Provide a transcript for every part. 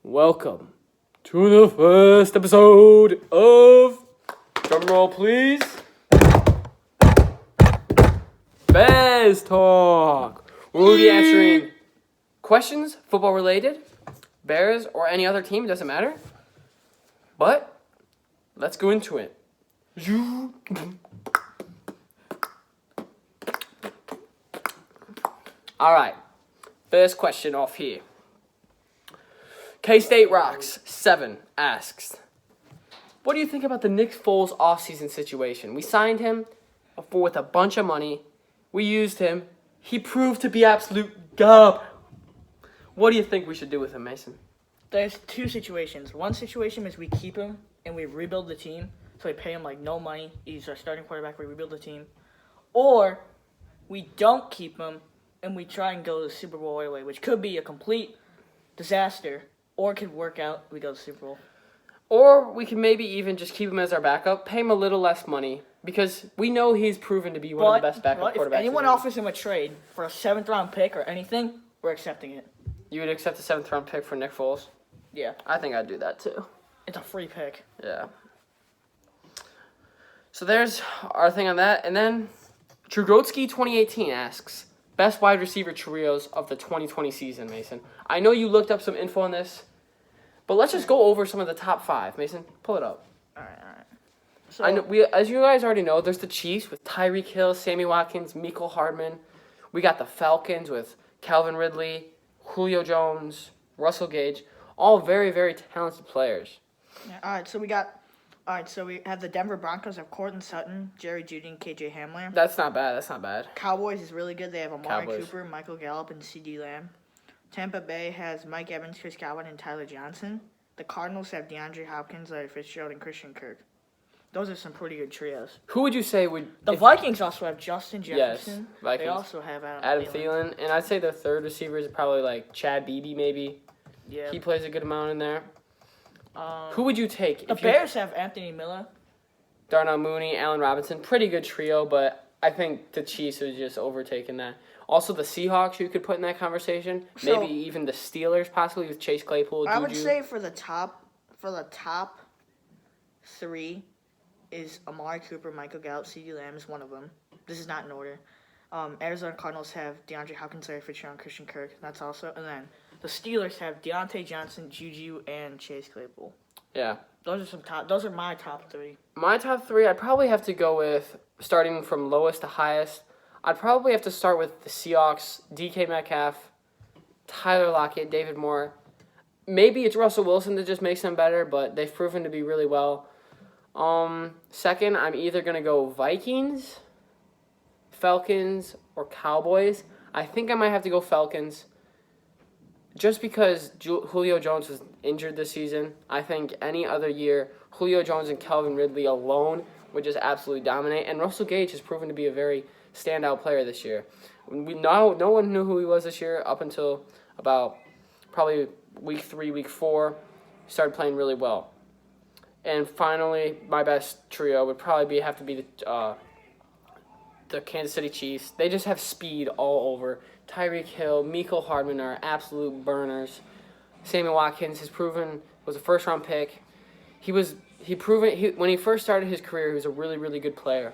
Welcome to the first episode of, drumroll please, Bears Talk. We'll be answering questions, football related, Bears or any other team, doesn't matter. But let's go into it. All right, first question off here. K-State Rocks 7 asks, what do you think about the Nick Foles offseason situation? We signed him with a bunch of money. We used him. He proved to be absolute gub. What do you think we should do with him, Mason? There's two situations. One situation is we keep him and we rebuild the team. So we pay him like no money. He's our starting quarterback. We rebuild the team. Or we don't keep him and we try and go to the Super Bowl right away, which could be a complete disaster. Or it could work out, we go to the Super Bowl. Or we can maybe even just keep him as our backup, pay him a little less money, because we know he's proven to be one of the best backup quarterbacks. If anyone offers him a trade for a 7th-round pick or anything, we're accepting it. You would accept a 7th-round pick for Nick Foles? Yeah. I think I'd do that too. It's a free pick. Yeah. So there's our thing on that. And then Trugrotsky 2018 asks, best wide receiver trios of the 2020 season, Mason. I know you looked up some info on this, but let's just go over some of the top 5. Mason, pull it up. All right. So I know as you guys already know, there's the Chiefs with Tyreek Hill, Sammy Watkins, Mecole Hardman. We got the Falcons with Calvin Ridley, Julio Jones, Russell Gage, all very, very talented players. Yeah, all right, so we have the Denver Broncos have Courtland Sutton, Jerry Jeudy, and KJ Hamler. That's not bad. Cowboys is really good. They have Amari Cowboys. Cooper, Michael Gallup, and CeeDee Lamb. Tampa Bay has Mike Evans, Chris Godwin, and Tyler Johnson. The Cardinals have DeAndre Hopkins, Larry Fitzgerald, and Christian Kirk. Those are some pretty good trios. Who would you say would... The Vikings also have Justin Jefferson. Yes, Vikings. They also have Adam Thielen. And I'd say their third receiver is probably like Chad Beebe, maybe. Yeah. He plays a good amount in there. Who would you take? The Bears have Anthony Miller. Darnell Mooney, Allen Robinson. Pretty good trio, but I think the Chiefs have just overtaken that. Also, the Seahawks you could put in that conversation. So, maybe even the Steelers, possibly with Chase Claypool, I Juju. would say for the top 3 is Amari Cooper, Michael Gallup, CeeDee Lamb is one of them. This is not in order. Arizona Cardinals have DeAndre Hopkins, Larry Fitzgerald, and Christian Kirk. That's also, and then the Steelers have Deontay Johnson, Juju, and Chase Claypool. Yeah. Those are my top 3. My top 3, I'd probably have to go with, starting from lowest to highest, I'd probably have to start with the Seahawks, DK Metcalf, Tyler Lockett, David Moore. Maybe it's Russell Wilson that just makes them better, but they've proven to be really well. Second, I'm either going to go Vikings, Falcons, or Cowboys. I think I might have to go Falcons. Just because Julio Jones was injured this season, I think any other year, Julio Jones and Calvin Ridley alone would just absolutely dominate. And Russell Gage has proven to be a very standout player this year. No one knew who he was this year up until about probably week 3, week 4. He started playing really well. And finally, my best trio would probably have to be the Kansas City Chiefs. They just have speed all over. Tyreek Hill, Mecole Hardman are absolute burners. Sammy Watkins was a first-round pick. When he first started his career, he was a really, really good player.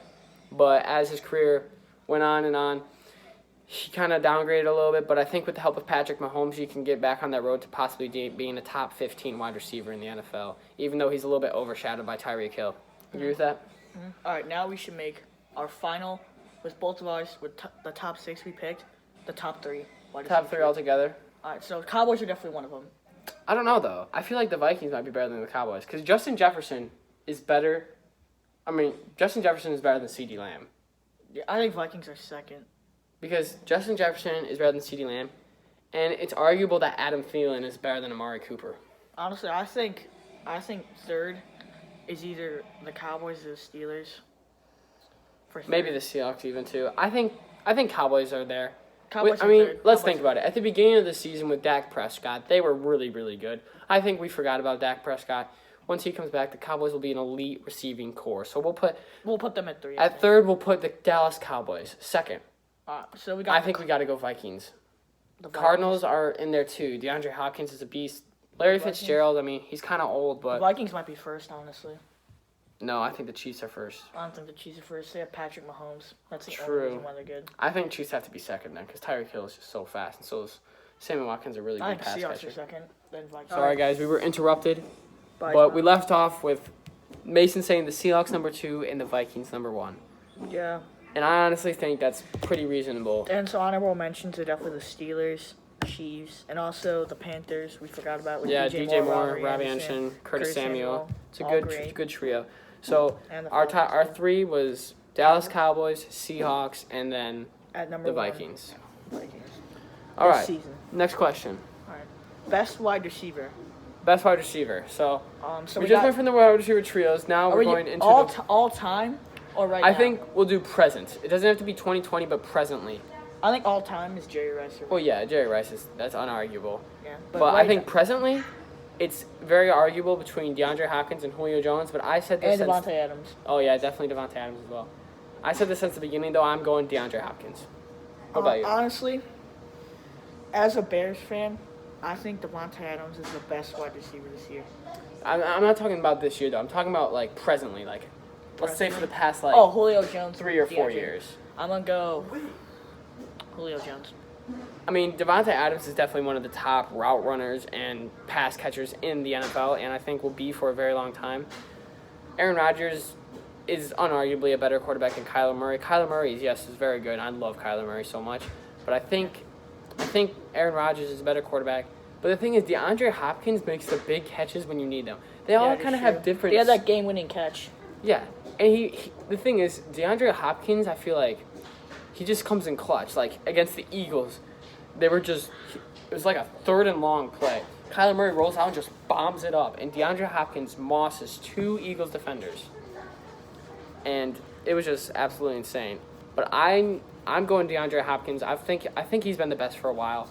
But as his career went on, he kind of downgraded a little bit. But I think with the help of Patrick Mahomes, he can get back on that road to possibly being a top 15 wide receiver in the NFL, even though he's a little bit overshadowed by Tyreek Hill. Agree with that? Mm-hmm. All right, now we should make our final, with both of ours, with the top 6 we picked, the top 3. Top 3 altogether. All right, so Cowboys are definitely one of them. I don't know, though. I feel like the Vikings might be better than the Cowboys because Justin Jefferson is better. Justin Jefferson is better than CeeDee Lamb. Yeah, I think Vikings are second. Because Justin Jefferson is better than CeeDee Lamb, and it's arguable that Adam Thielen is better than Amari Cooper. Honestly, I think third is either the Cowboys or the Steelers. Maybe the Seahawks even too. I think Cowboys are there. Let's think about it. At the beginning of the season with Dak Prescott, they were really, really good. I think we forgot about Dak Prescott. Once he comes back, the Cowboys will be an elite receiving core. So we'll put them at 3. At third, we'll put the Dallas Cowboys. Second, I think we got to go Vikings. The Cardinals are in there too. DeAndre Hopkins is a beast. Larry Vikings? Fitzgerald, I mean, he's kind of old, The but Vikings might be first, honestly. no, I think the Chiefs are first. I don't think the Chiefs are first. They have Patrick Mahomes. That's the True. only reason why they're good. I think Chiefs have to be second then, because Tyreek Hill is just so fast, and so is Sammy Watkins, a really I good think pass Seahawks catcher. are second, then Vikings. Sorry, guys, we were interrupted, Bye, but John. we left off with Mason saying the Seahawks number 2 and the Vikings number 1. Yeah. And I honestly think that's pretty reasonable. And so honorable mentions are definitely the Steelers, Chiefs, and also the Panthers. We forgot about with DJ Moore, Robbie Robbie Anderson, Anderson, Curtis Samuel. It's a all good, great. good trio. So And the our Falcons, our too. 3 was Dallas Cowboys, Seahawks, and then At number the 1, Vikings. Vikings. All This right, season. next question. All right. Best wide receiver. Best wide receiver. So So we we just got, went from the wide receiver trios. Now are we're we going into all the. all time or right I now? think we'll do present. It doesn't have to be 2020, but presently. I think all time is Jerry Rice. Well, yeah, Jerry Rice that's unarguable. Yeah. But right I think now- presently, it's very arguable between DeAndre Hopkins and Julio Jones. But I said this and since. Devontae Adams. Oh yeah, definitely Devontae Adams as well. I said this since the beginning, though. I'm going DeAndre Hopkins. What about you? Honestly, as a Bears fan, I think Devontae Adams is the best wide receiver this year. I'm not talking about this year though. I'm talking about like presently, like let's say for the past like Julio Jones. 3 or 4 DeAndre. years. I'm gonna go Julio Jones. I mean, Devontae Adams is definitely one of the top route runners and pass catchers in the NFL, and I think will be for a very long time. Aaron Rodgers is unarguably a better quarterback than Kyler Murray. Kyler Murray, yes, is very good. I love Kyler Murray so much, but I think Aaron Rodgers is a better quarterback. But the thing is, DeAndre Hopkins makes the big catches when you need them. They all kind of have different. He had that game-winning catch. Yeah, and he the thing is, DeAndre Hopkins, I feel like he just comes in clutch. Like against the Eagles, it was like a 3rd and long play. Kyler Murray rolls out and just bombs it up, and DeAndre Hopkins mosses 2 Eagles defenders, and it was just absolutely insane. But I'm going DeAndre Hopkins. I think he's been the best for a while.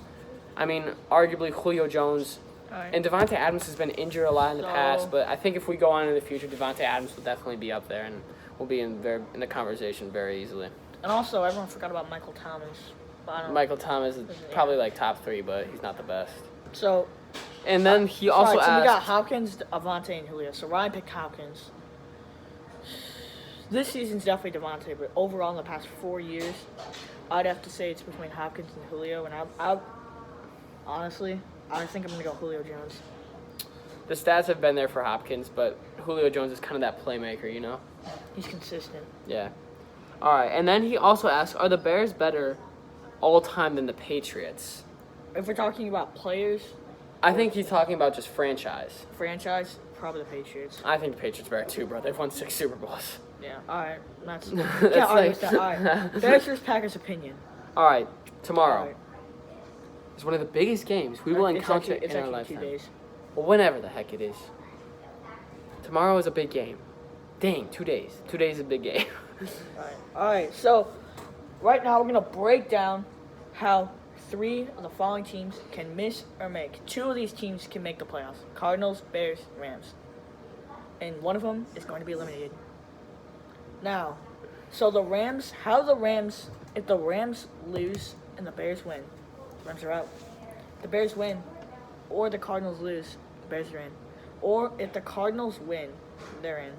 I mean, arguably Julio Jones. Alright. And Devontae Adams has been injured a lot in the So- past, but I think if we go on in the future, Devontae Adams will definitely be up there and will be in the conversation very easily. And also, everyone forgot about Michael Thomas. But I don't Michael Thomas is probably like top 3, but he's not the best. So, And then he also so we got asked, Hopkins, Avante, and Julio. So Ryan picked Hopkins. This season's definitely Devontae, but overall in the past 4 years, I'd have to say it's between Hopkins and Julio. And I honestly, I think I'm gonna go Julio Jones. the stats have been there for Hopkins, but Julio Jones is kind of that playmaker, you know? He's consistent. Yeah. All right, and then he also asked, are the Bears better all time than the Patriots? If we're talking about players, I think he's talking about just franchise. franchise, probably the Patriots. I think the Patriots are better too, bro. They've won 6 Super Bowls. Yeah. All right. That's That's can't argue like- with that. All right. Bears versus Packers opinion. All right, tomorrow All right. is one of the biggest games we will It's encounter actually- it's in our actually lifetime. 2 days. Well, whenever the heck it is. Tomorrow is a big game. Dang, 2 days. 2 days is a big game. All right. So, right now we're gonna break down how 3 of the following teams can miss or make. 2 of these teams can make the playoffs: Cardinals, Bears, Rams, and one of them is going to be eliminated. Now, so the Rams, if the Rams lose and the Bears win, the Rams are out. The Bears win, or the Cardinals lose, the Bears are in. Or if the Cardinals win, they're in.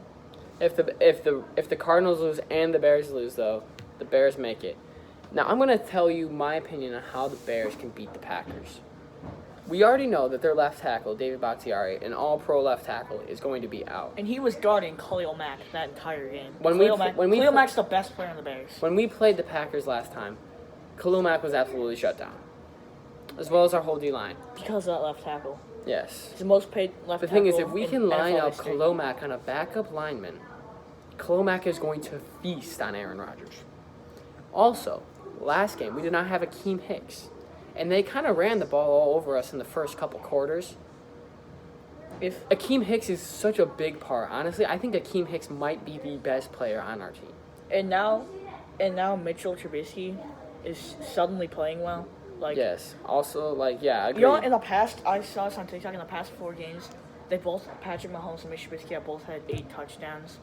If the Cardinals lose and the Bears lose, though, the Bears make it. Now I'm gonna tell you my opinion on how the Bears can beat the Packers. We already know that their left tackle, David Bakhtiari, an All-Pro left tackle, is going to be out. And he was guarding Khalil Mack that entire game. When Khalil Mack's the best player on the Bears. When we played the Packers last time, Khalil Mack was absolutely shut down, as well as our whole D-line. Because of that left tackle. Yes. He's the most paid left The tackle. thing is, if we in can line NFL up history. Khalil Mack on a backup lineman, Khalil Mack is going to feast on Aaron Rodgers. Also, last game, we did not have Akeem Hicks. And they kind of ran the ball all over us in the first couple quarters. If Akeem Hicks is such a big part, honestly, I think Akeem Hicks might be the best player on our team. And now Mitchell Trubisky is suddenly playing well. Like, Yes. Also, like, yeah, I agree. you know, in the past, I saw this on TikTok. In the past 4 games, Patrick Mahomes and Mitch Trubisky have both had 8 touchdowns.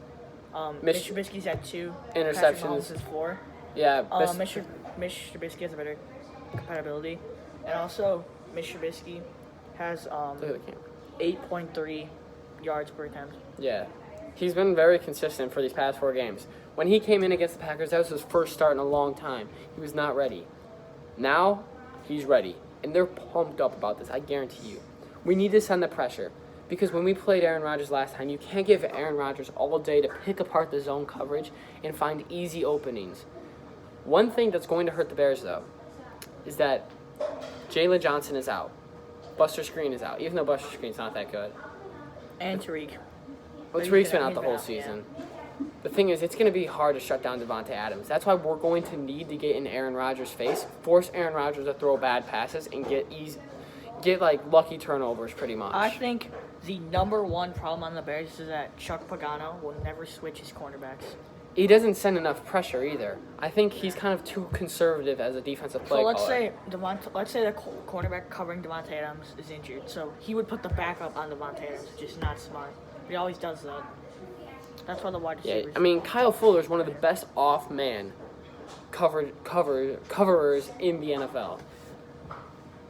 Mitch Trubisky's had 2. Patrick Interceptions. Mahomes has 4. Yeah, Mitch Trubisky has a better compatibility, and also Mitch Trubisky has look at the camera. 8.3 yards per attempt. Yeah. He's been very consistent for these past 4 games. When he came in against the Packers, that was his first start in a long time. He was not ready. Now, he's ready. And they're pumped up about this, I guarantee you. We need to send the pressure. Because when we played Aaron Rodgers last time, you can't give Aaron Rodgers all day to pick apart the zone coverage and find easy openings. One thing that's going to hurt the Bears, though, is that Jalen Johnson is out. Buster Screen is out, even though Buster Screen's not that good. And Tariq. Well, Tariq's been out the whole season. Yeah. The thing is, it's going to be hard to shut down Devontae Adams. That's why we're going to need to get in Aaron Rodgers' face, force Aaron Rodgers to throw bad passes, and get like lucky turnovers pretty much. I think the number one problem on the Bears is that Chuck Pagano will never switch his cornerbacks. He doesn't send enough pressure either. I think he's kind of too conservative as a defensive play caller. So let's say the cornerback covering Devontae Adams is injured, so he would put the backup on Devontae Adams, which is not smart. He always does that. That's why the wide receivers. Yeah, I mean, Kyle Fuller is one of the best off-man coverers in the NFL.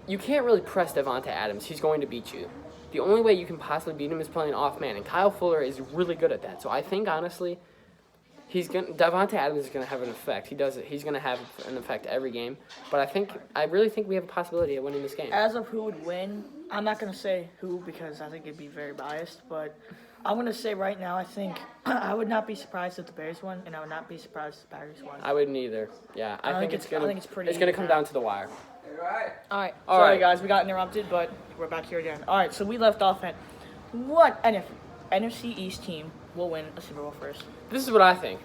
You can't really press Devontae Adams. He's going to beat you. The only way you can possibly beat him is playing off-man, and Kyle Fuller is really good at that. So I think, honestly, Devontae Adams is going to have an effect. He's going to have an effect every game. But I really think we have a possibility of winning this game. As of who would win, I'm not going to say who because I think it'd be very biased. But I'm going to say right now, I think I would not be surprised if the Bears won, and I would not be surprised if the Packers won. I wouldn't either. Yeah, I think it's going to come down to the wire. All right. Sorry, guys, we got interrupted, but we're back here again. All right, so we left off at what NFC East team will win a Super Bowl first? This is what I think.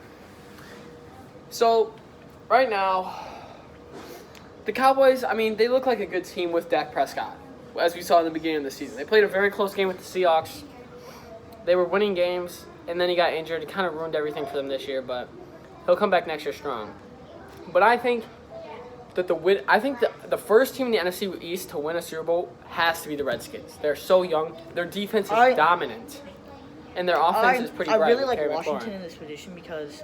So, right now, the Cowboys, I mean, they look like a good team with Dak Prescott, as we saw in the beginning of the season. They played a very close game with the Seahawks. They were winning games, and then he got injured. It kind of ruined everything for them this year, but he'll come back next year strong. But I think that the first team in the NFC East to win a Super Bowl has to be the Redskins. They're so young. Their defense is dominant. And their offense is pretty bright. I really like Terry Washington McLaurin. in this position because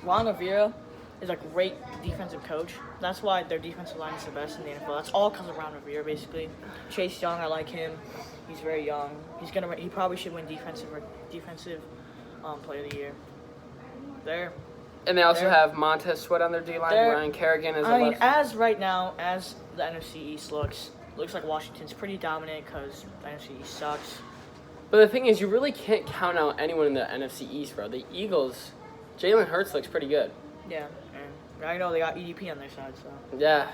Ron Rivera is a great defensive coach. That's why their defensive line is the best in the NFL. That's all because of Ron Rivera, basically. Chase Young, I like him. He's very young. He probably should win defensive player of the year. And they also have Montez Sweat on their D-line. Ryan Kerrigan is as right now, as the NFC East looks like Washington's pretty dominant because the NFC East sucks. But the thing is, you really can't count out anyone in the NFC East, bro. The Eagles, Jalen Hurts looks pretty good. Yeah, and I know they got EDP on their side, so. Yeah.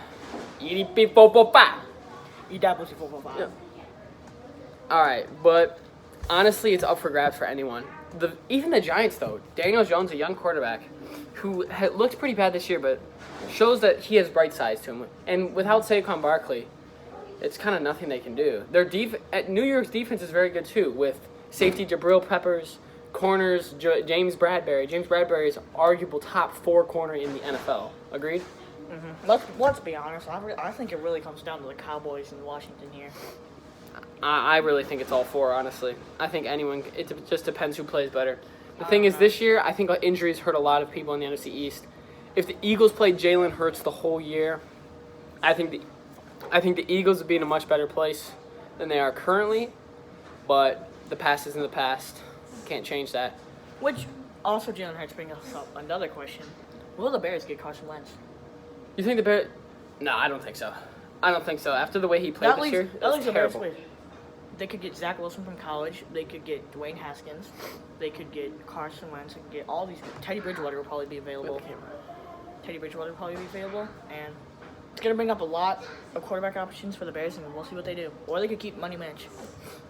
EDP, po-po-pa. Yeah. All right, but honestly, it's up for grabs for anyone. Even the Giants, though. Daniel Jones, a young quarterback, who looked pretty bad this year, but shows that he has bright sides to him. And without Saquon Barkley, it's kind of nothing they can do. New York's defense is very good, too, with safety Jabril Peppers, corners James Bradbury. James Bradbury is arguable top 4 corner in the NFL. Agreed? Mm-hmm. Let's be honest. I think it really comes down to the Cowboys and Washington here. I really think it's all 4, honestly. I think it just depends who plays better. The thing is, this year, I think injuries hurt a lot of people in the NFC East. If the Eagles played Jalen Hurts the whole year, I think the Eagles would be in a much better place than they are currently, but the past is in the past. Can't change that. Which also Jalen Hurts brings us up another question. Will the Bears get Carson Wentz? You think the Bears? No, I don't think so. After the way he played this year, that's terrible. They could get Zach Wilson from college. They could get Dwayne Haskins. They could get Carson Wentz. They could get all these. Teddy Bridgewater will probably be available. And it's going to bring up a lot of quarterback options for the Bears, and we'll see what they do. Or they could keep Money Mitch.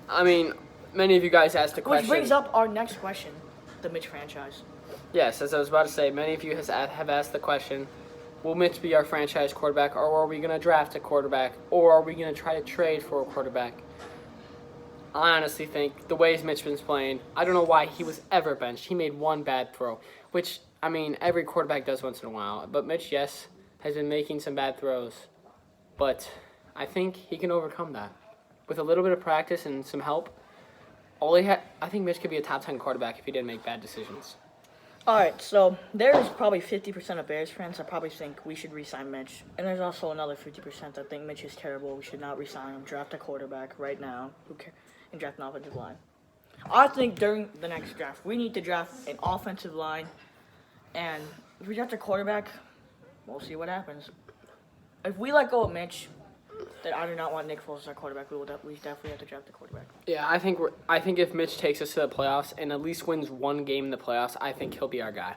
I mean, many of you guys asked a question. Which brings up our next question, the Mitch franchise. Yes, as I was about to say, many of you have asked the question, will Mitch be our franchise quarterback, or are we going to draft a quarterback, or are we going to try to trade for a quarterback? I honestly think the way Mitch been playing, I don't know why he was ever benched. He made one bad throw, which, I mean, every quarterback does once in a while. But Mitch, yes, has been making some bad throws. But I think he can overcome that. With a little bit of practice and some help, I think Mitch could be a top 10 quarterback if he didn't make bad decisions. All right, so there's probably 50% of Bears fans that probably think we should re-sign Mitch. And there's also another 50% that think Mitch is terrible. We should not re-sign him. Draft a quarterback right now. Who cares? and draft an offensive line. I think during the next draft, we need to draft an offensive line, and if we draft a quarterback, we'll see what happens. If we let go of Mitch, then I do not want Nick Foles as our quarterback. We definitely have to draft a quarterback. Yeah, I think if Mitch takes us to the playoffs and at least wins one game in the playoffs, I think he'll be our guy.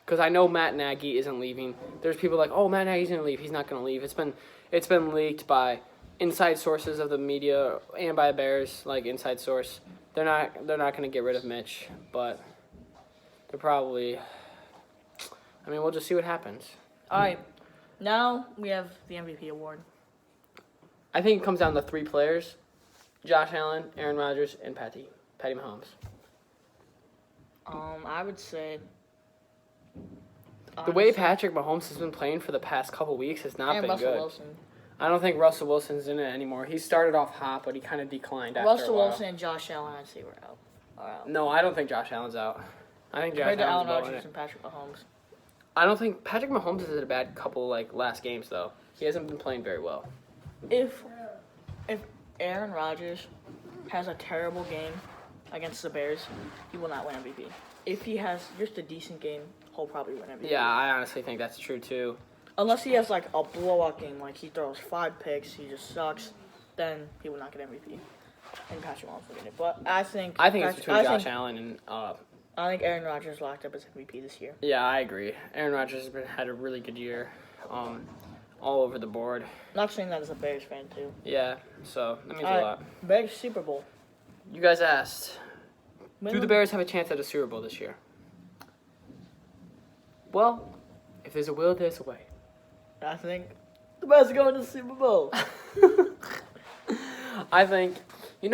Because I know Matt Nagy isn't leaving. There's people like, oh, Matt Nagy's gonna leave. He's not gonna leave. It's been leaked by inside sources of the media and by Bears, like inside source. They're not gonna get rid of Mitch, but they're probably. I mean, we'll just see what happens. All right, now we have the MVP award. I think it comes down to 3 players: Josh Allen, Aaron Rodgers, and Patty Mahomes. I would say. The way Patrick Mahomes has been playing for the past couple weeks has not been Russell good. Wilson. I don't think Russell Wilson's in it anymore. He started off hot, but he kind of declined after a Russell while. Wilson and Josh Allen, I'd say we're out. Are out. No, I don't think Josh Allen's out. I think Josh Compared to Allen's Allen blowing Rodgers it. and Patrick Mahomes. I don't think Patrick Mahomes has had a bad couple last games though. He hasn't been playing very well. If Aaron Rodgers has a terrible game against the Bears, he will not win MVP. If he has just a decent game, he'll probably win MVP. Yeah, I honestly think that's true too. Unless he has like a blowout game, like he throws 5 picks, he just sucks, then he will not get MVP. And Patrick Mahomes will get it. But I think it's between Josh Allen and. I think Aaron Rodgers locked up as MVP this year. Yeah, I agree. Aaron Rodgers has had a really good year, all over the board. Not saying that as a Bears fan too. Yeah, so that means All a right, lot. Bears Super Bowl. You guys asked, do the Bears have a chance at a Super Bowl this year? Well, if there's a will, there's a way. I think the Bears are going to the Super Bowl. I think, it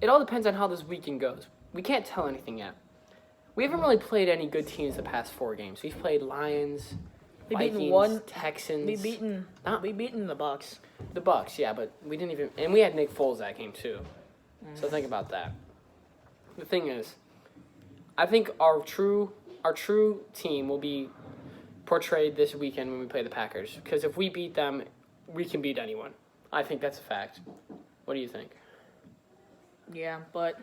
all depends on how this weekend goes. We can't tell anything yet. We haven't really played any good teams the past 4 games. We've played Lions, Vikings, Texans. We beaten the Bucks. The Bucks, yeah, but we didn't even, and we had Nick Foles that game too. So think about that. The thing is, I think our true team will be portrayed this weekend when we play the Packers. Because if we beat them, we can beat anyone. I think that's a fact. What do you think? Yeah, but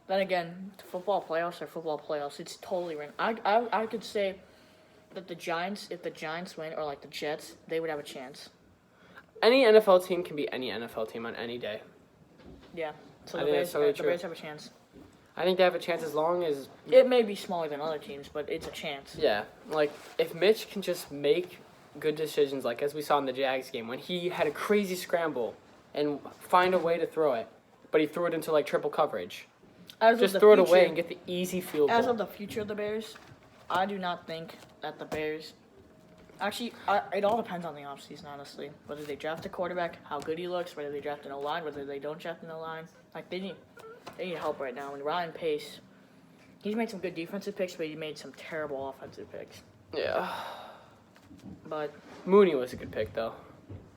then again, football playoffs are football playoffs. It's totally random. I could say that the Giants, if the Giants win, or like the Jets, they would have a chance. Any NFL team can beat any NFL team on any day. Yeah, so I the think Bears, that's totally the true. Bears have a chance. I think they have a chance as long as... It may be smaller than other teams, but it's a chance. Yeah, like, if Mitch can just make good decisions, like as we saw in the Jags game, when he had a crazy scramble and find a way to throw it, but he threw it into, like, triple coverage. Just throw it away and get the easy field goal. As of the future of the Bears, I do not think that the Bears... Actually, it all depends on the offseason, honestly. Whether they draft a quarterback, how good he looks, whether they draft an O-line, whether they don't draft an O-line. Like, they need help right now. And Ryan Pace, he's made some good defensive picks, but he made some terrible offensive picks. Yeah. But Mooney was a good pick, though.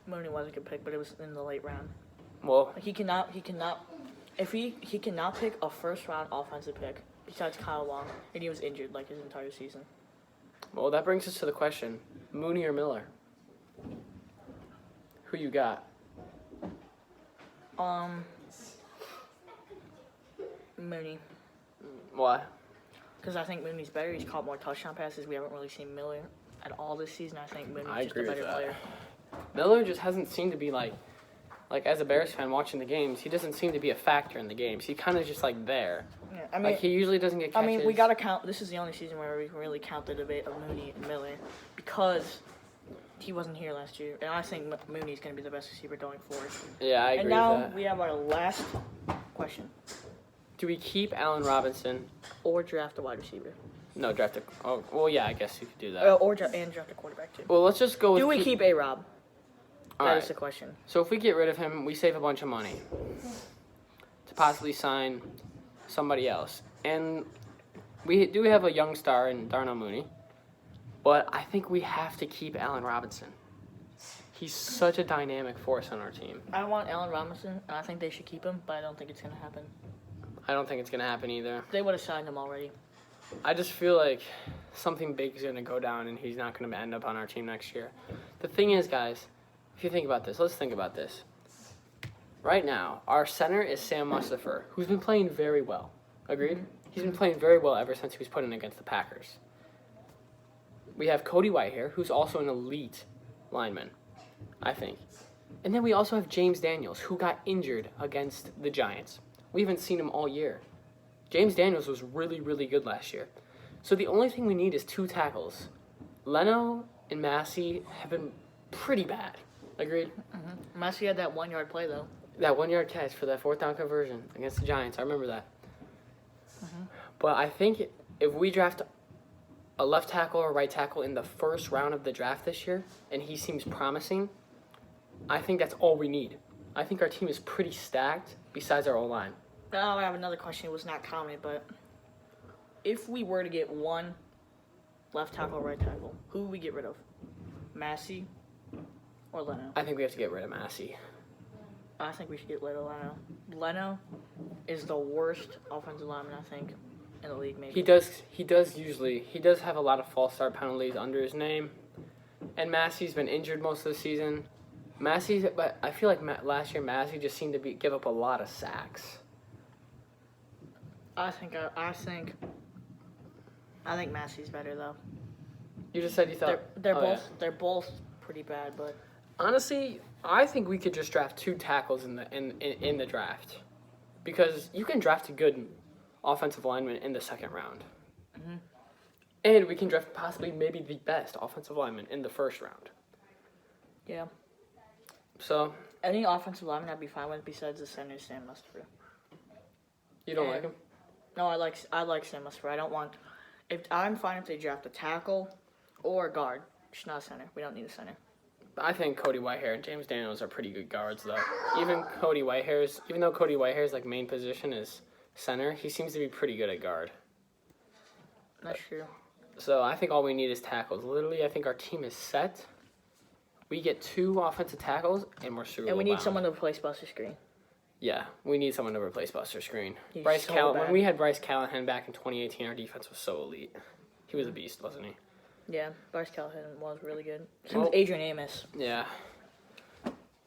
Mooney was a good pick, but it was in the late round. Well, Like, he cannot, if he cannot pick a first-round offensive pick, besides Kyle Long, and he was injured, like, his entire season. well, that brings us to the question. Mooney or Miller? Who you got? Mooney. Why? Because I think Mooney's better. He's caught more touchdown passes. We haven't really seen Miller at all this season. I think Mooney's I just a agree with better that. player. Miller just hasn't seemed to be like as a Bears fan watching the games, he doesn't seem to be a factor in the games. He kind of just like there. Yeah, I mean, Like he usually doesn't get catches. we gotta count. This is the only season where we can really count the debate of Mooney and Miller because he wasn't here last year, and I think Mooney's gonna be the best receiver going forward. Yeah, I agree And now with that. we have our last question: Do we keep Allen Robinson? or draft a wide receiver, No, draft a. Oh, well, yeah, I guess you could do that. and draft a quarterback too. Well, let's just go with. Do we keep A-Rob? All That right. is the question. So if we get rid of him, we save a bunch of money to possibly sign somebody else. And we do have a young star in Darnell Mooney, but I think we have to keep Allen Robinson. He's such a dynamic force on our team. I want Allen Robinson, and I think they should keep him, but I don't think it's gonna happen. I don't think it's going to happen either. They would have signed him already. I just feel like something big is going to go down and he's not going to end up on our team next year. The thing is, guys, if you think about this, let's think about this. right now, our center is Sam Mustipher, who's been playing very well. Agreed? He's been playing very well ever since he was put in against the Packers. We have Cody Whitehair, who's also an elite lineman, I think. And then we also have James Daniels, who got injured against the Giants. We haven't seen him all year. James Daniels was really, really good last year. So the only thing we need is 2 tackles. Leno and Massey have been pretty bad. Agreed? Mm-hmm. Massey had that 1-yard play, though. That 1-yard catch for that 4th down conversion against the Giants. I remember that. Mm-hmm. But I think if we draft a left tackle or right tackle in the first round of the draft this year, and he seems promising, I think that's all we need. I think our team is pretty stacked besides our O-line. Now I have another question. It was not common, but if we were to get one left tackle, right tackle, who would we get rid of? Massey or Leno? I think we have to get rid of Massey. I think we should get rid of Leno. Leno is the worst offensive lineman, I think, in the league, maybe. He does have a lot of false start penalties under his name. And Massey's been injured most of the season. But I feel like last year Massey just seemed to give up a lot of sacks. I think Massey's better though. You just said you thought They're both pretty bad, but honestly, I think we could just draft 2 tackles in the draft, because you can draft a good offensive lineman in the 2nd round, and we can draft possibly maybe the best offensive lineman in the 1st round. Yeah. So any offensive lineman I'd be fine with besides the center, Sam Mustipher. You don't like him? No, I like Sam Mustipher. I'm fine if they draft a tackle or a guard. Just not a center. We don't need a center. I think Cody Whitehair and James Daniels are pretty good guards, though. Even though Cody Whitehair's like main position is center, he seems to be pretty good at guard. That's true. So I think all we need is tackles. Literally, I think our team is set. We get 2 offensive tackles, and we're Super Bowl And we need bound. someone to replace Buster Screen. Yeah, we need someone to replace Buster Screen. He's When we had Bryce Callahan back in 2018, our defense was so elite. He was a beast, wasn't he? Yeah, Bryce Callahan was really good. Same with Adrian Amos. Yeah.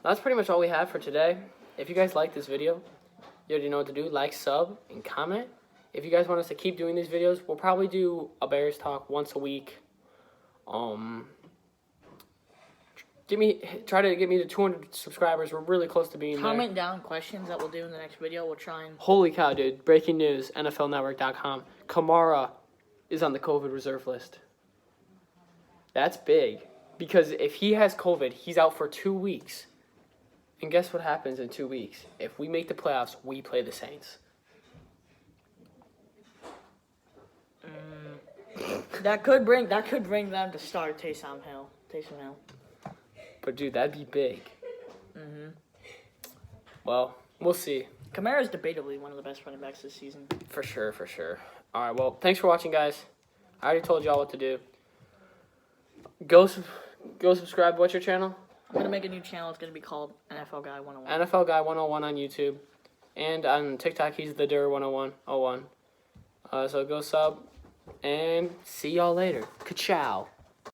That's pretty much all we have for today. If you guys like this video, you already know what to do. Like, sub, and comment. If you guys want us to keep doing these videos, we'll probably do a Bears talk once a week. Try to get me to 200 subscribers. We're really close to being there. Comment down questions that we'll do in the next video. We'll try and... Holy cow, dude. Breaking news, NFLnetwork.com. Kamara is on the COVID reserve list. That's big. Because if he has COVID, he's out for 2 weeks. And guess what happens in 2 weeks? If we make the playoffs, we play the Saints. That could bring them to start Taysom Hill. But, dude, that'd be big. Well, we'll see. Kamara's debatably one of the best running backs this season. For sure. All right, well, thanks for watching, guys. I already told y'all what to do. Go subscribe. What's your channel? I'm going to make a new channel. It's going to be called NFL Guy 101. NFL Guy 101 on YouTube. And on TikTok, he's the Dur 101. So go sub. And see y'all later. Ka-chow.